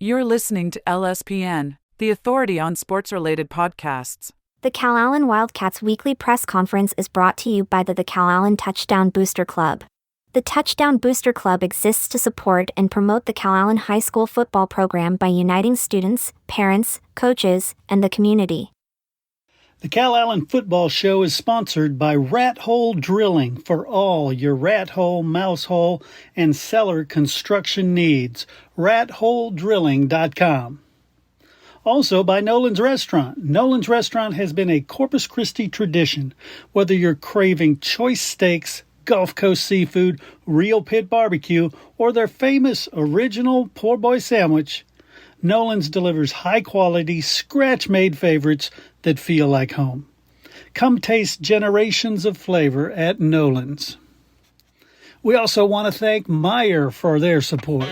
You're listening to LSPN, the authority on sports-related podcasts. The Calallen Wildcats weekly press conference is brought to you by the Calallen Touchdown Booster Club. The Touchdown Booster Club exists to support and promote the Calallen High School football program by uniting students, parents, coaches, and the community. The Calallen Football Show is sponsored by Rat Hole Drilling for all your rat hole, mouse hole, and cellar construction needs. ratholedrilling.com. Also by Nolan's Restaurant. Nolan's Restaurant has been a Corpus Christi tradition. Whether you're craving choice steaks, Gulf Coast seafood, real pit barbecue, or their famous original poor boy sandwich, Nolan's delivers high-quality, scratch-made favorites that feel like home. Come taste generations of flavor at Nolan's. We also want to thank Meijer for their support.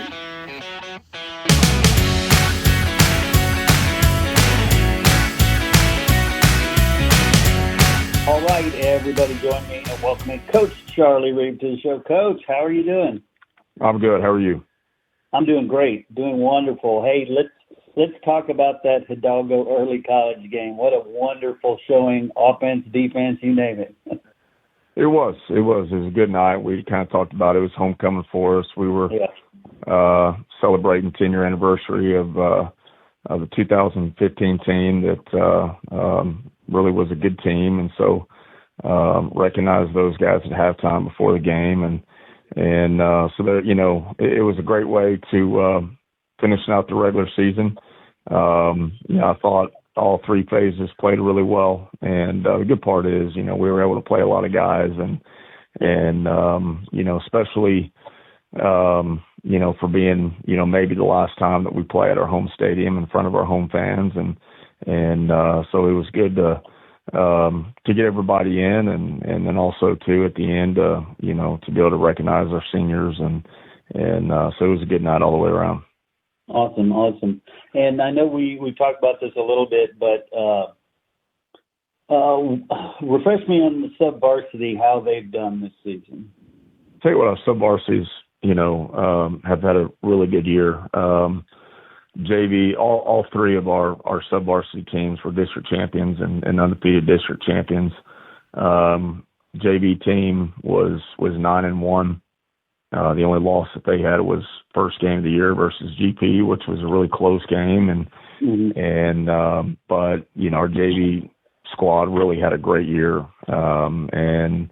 All right, everybody join me in welcoming Coach Charlie Reed to the show. Coach, how are you doing? I'm good. How are you? I'm doing great, doing wonderful. Hey, let's talk about that Hidalgo early college game. What a wonderful showing, offense, defense, you name it. It was a good night. We kind of talked about it. It was homecoming for us. We were celebrating 10-year anniversary of the 2015 team that really was a good team, and so recognized those guys at halftime before the game, and so that it was a great way to finishing out the regular season. I thought all three phases played really well, and the good part is we were able to play a lot of guys, and especially for being maybe the last time that we play at our home stadium in front of our home fans, and so it was good to get everybody in, and then also too at the end to be able to recognize our seniors, and so it was a good night all the way around. Awesome. And I know we talked about this a little bit, but refresh me on the sub-varsity, how they've done this season. Tell you what, our sub-varsities, have had a really good year. JV, all three of our sub-varsity teams were district champions and undefeated district champions. JV team was 9-1. The only loss that they had was first game of the year versus GP, which was a really close game. But our JV squad really had a great year, and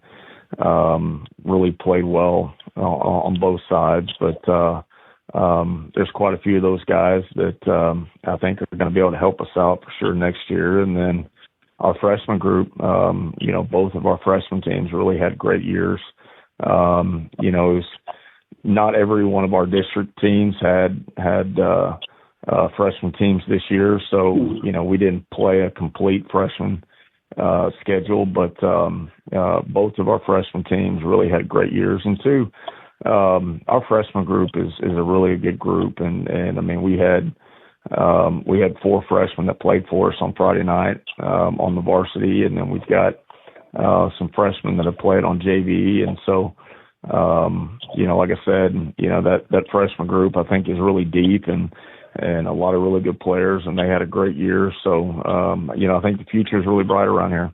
really played well on both sides. But there's quite a few of those guys that I think are going to be able to help us out for sure next year. And then our freshman group, both of our freshman teams really had great years. It was not every one of our district teams had freshman teams this year, so we didn't play a complete freshman schedule, but both of our freshman teams really had great years. And two, our freshman group is a really good group, and I mean we had 4 freshmen that played for us on Friday night on the varsity, and then we've got some freshmen that have played on JV, and so like I said, that freshman group I think is really deep and a lot of really good players, and they had a great year. So I think the future is really bright around here.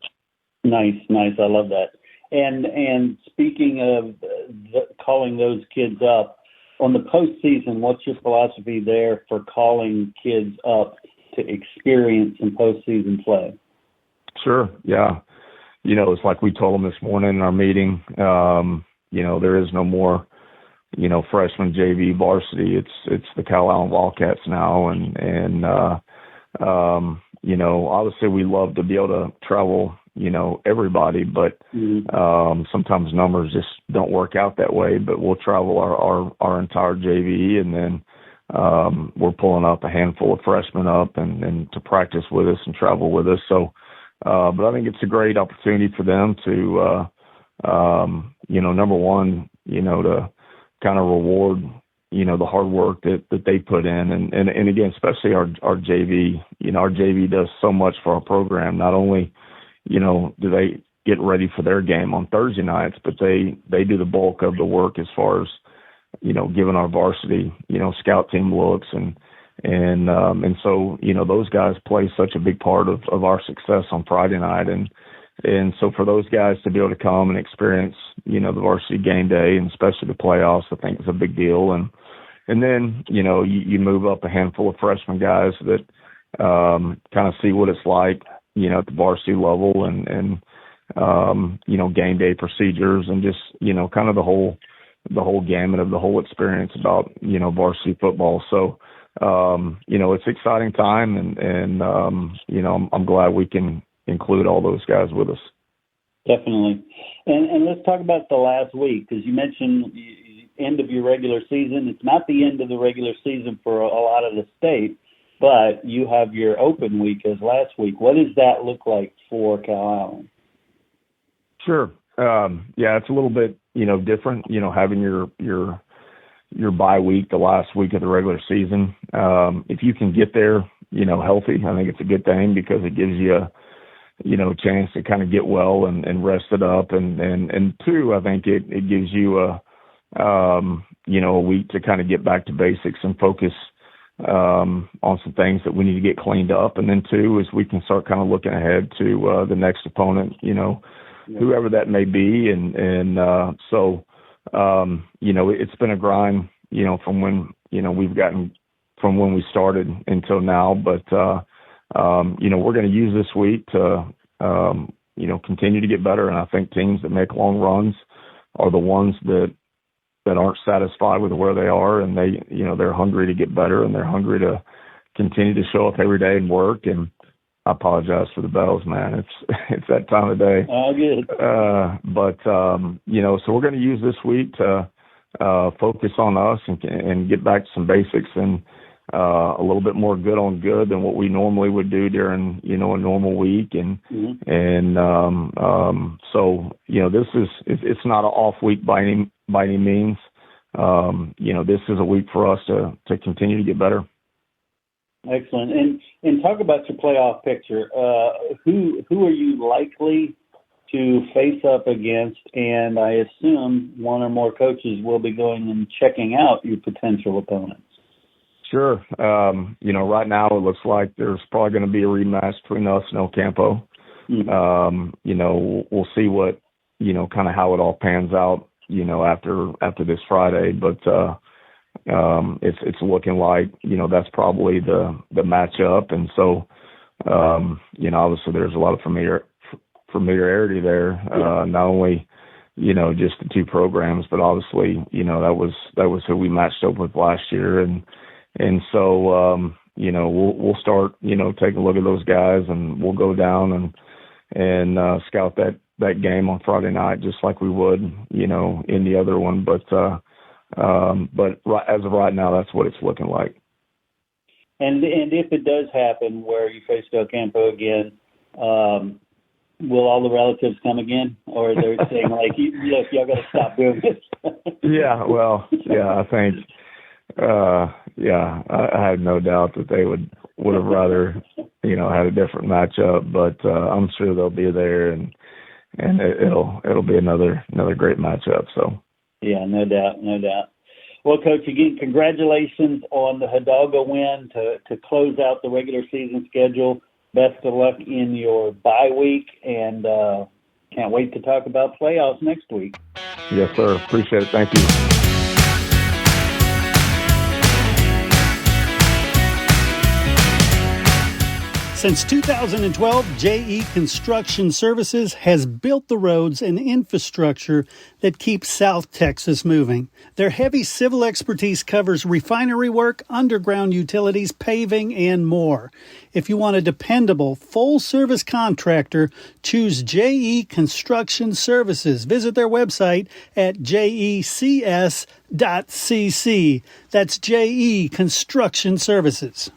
Nice. I love that. And speaking of calling those kids up on the postseason, what's your philosophy there for calling kids up to experience some postseason play? Sure. Yeah. It's like we told them this morning in our meeting, there is no more, freshman JV varsity. It's the Calallen Wildcats now. And obviously we love to be able to travel, everybody, but sometimes numbers just don't work out that way. But we'll travel our entire JV, and then we're pulling up a handful of freshmen up and to practice with us and travel with us. So, but I think it's a great opportunity for them to, number one, to kind of reward, the hard work that they put in. And again, especially our JV, our JV does so much for our program. Not only, do they get ready for their game on Thursday nights, but they do the bulk of the work as far as, giving our varsity, scout team looks and And so, those guys play such a big part of our success on Friday night. And so for those guys to be able to come and experience, the varsity game day and especially the playoffs, I think is a big deal. And then, you move up a handful of freshman guys that kind of see what it's like, at the varsity level and game day procedures and just, kind of the whole gamut of the whole experience about, varsity football. So, it's an exciting time and I'm glad we can include all those guys with us. Definitely. And let's talk about the last week, because you mentioned end of your regular season. It's not the end of the regular season for a lot of the state, but you have your open week as last week. What does that look like for Calallen? Sure. It's a little bit, different, having your bye week, the last week of the regular season. If you can get there, healthy, I think it's a good thing because it gives you a chance to kind of get well and rest it up. And two, I think it gives you a week to kind of get back to basics and focus on some things that we need to get cleaned up. And then two is we can start kind of looking ahead to the next opponent, whoever that may be. So it's been a grind, from when, we've gotten from when we started until now, but we're going to use this week to, continue to get better. And I think teams that make long runs are the ones that aren't satisfied with where they are. And they're hungry to get better and they're hungry to continue to show up every day and work. And I apologize for the bells, man. It's that time of day. Oh, good. So we're going to use this week to focus on us and get back to some basics and a little bit more good on good than what we normally would do during, a normal week. So, this it's not an off week by any means. This is a week for us to continue to get better. Excellent. And talk about your playoff picture. Who are you likely to face up against? And I assume one or more coaches will be going and checking out your potential opponents. Sure. Right now it looks like there's probably going to be a rematch between us and El Campo. We'll see what, kind of how it all pans out, after this Friday. But it's looking like, that's probably the matchup. And so, obviously there's a lot of familiarity there, not only, just the two programs, but obviously, that was who we matched up with last year. And so, we'll start, taking a look at those guys and we'll go down and scout that game on Friday night, just like we would, in the other one. But as of right now, that's what it's looking like. And if it does happen where you face Del Campo again, will all the relatives come again? Or they're saying like, y'all got to stop doing this? I think, I have no doubt that they would have rather, had a different matchup, but I'm sure they'll be there and it'll be another great matchup. So yeah, no doubt. Well, Coach, again, congratulations on the Hidalgo win to close out the regular season schedule. Best of luck in your bye week, and can't wait to talk about playoffs next week. Yes, sir. Appreciate it. Thank you. Since 2012, JE Construction Services has built the roads and infrastructure that keeps South Texas moving. Their heavy civil expertise covers refinery work, underground utilities, paving, and more. If you want a dependable, full-service contractor, choose JE Construction Services. Visit their website at jecs.cc. That's JE Construction Services.